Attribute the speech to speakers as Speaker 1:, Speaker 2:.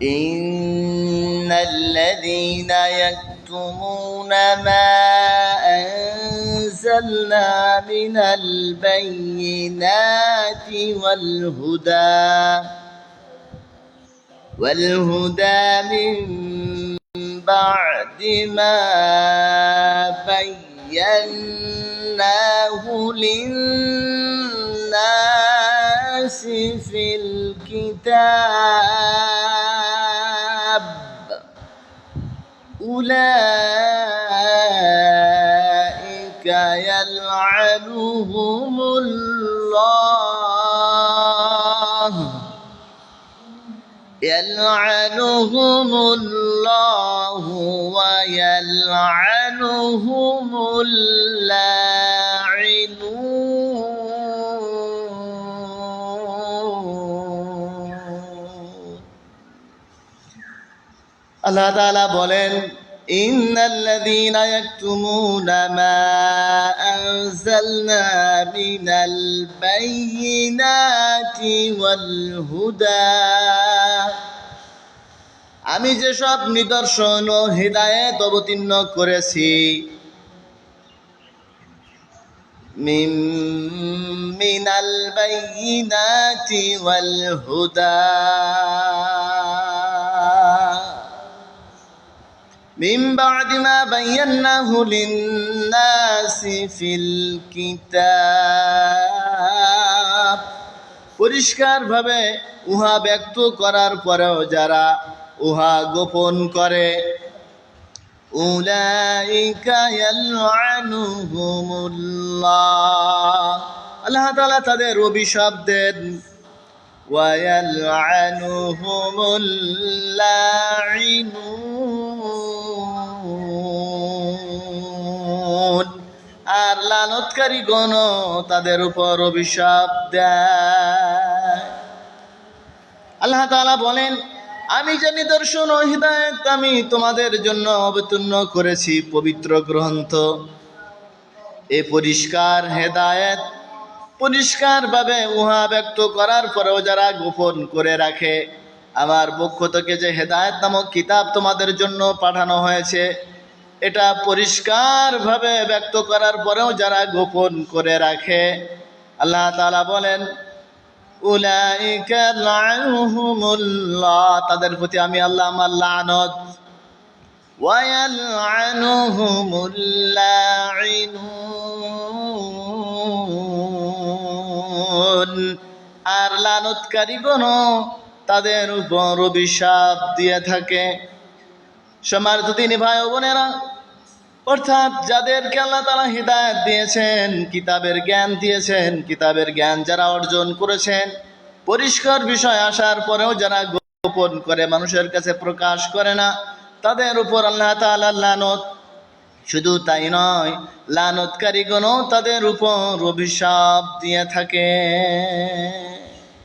Speaker 1: إن الذين يكتمون ما أنزلنا من البينات والهدى من بعد ما بيناه للناس في الكتاب أولئك يلعنهم الله ويلعنهم اللاعنون আল্লাহ তাআলা বলেন ইন্নাল্লাযীনা ইয়াকতুমুনা মা আনজালনা মিনাল বায়্যিনাতি ওয়াল হুদা আমি যেসব নিদর্শন ও হিদায়াত অবতীর্ণ করেছি মিনাল বায়্যিনাতি ওয়াল হুদা من بعد ما بيناه للناس في الكتاب পরিষ্কার ভাবে উহা ব্যক্ত করার পরেও যারা উহা গোপন করে উলাইকা ইয়ালআনুহুমুল্লাহ আল্লাহ তাআলা তাদের অভিশাপ দেন ওয়ায়ালআনুহুমুল লাঈনুন আর লানতকারীগণ তাদের উপর অভিশাপ দেয় আল্লাহ তাআলা বলেন আমি যে নিদর্শন ও হিদায়াত আমি তোমাদের জন্য অবতীর্ণ করেছি পবিত্র গ্রন্থ এই পরিষ্কার হেদায়েত পরিষ্কারভাবে উহা ব্যক্ত করার পরেও যারা গোপন করে রাখে আমার পক্ষ থেকে যে হেদায়েত নামক কিতাব তোমাদের জন্য পাঠানো হয়েছে এটা পরিষ্কারভাবে ব্যক্ত করার পরেও যারা গোপন করে রাখে আল্লাহ তাআলা বলেন উলাইকা লা'নুহুমুল্লাহ তাদের প্রতি আমি আল্লাহ আমার লানত ওয়া ইয়ালআনুহুমুল লাঈনুন আর লানতকারীগণ তাদের উপর অভিশাপ দিয়ে থাকে সম্মানিত দিনী ভাই ও বোনেরা অর্থাৎ যাদেরকে আল্লাহ তাআলা হিদায়াত দিয়েছেন কিতাবের জ্ঞান দিয়েছেন কিতাবের জ্ঞান যারা অর্জন করেছেন পরিষ্কার বিষয় আসার পরেও যারা গোপন করে মানুষের কাছে প্রকাশ করে না তাদের উপর আল্লাহ তাআলার লানত শুধু তাই নয় লানতকারীগণ তাদের উপর অভিশাপ দিয়ে থাকে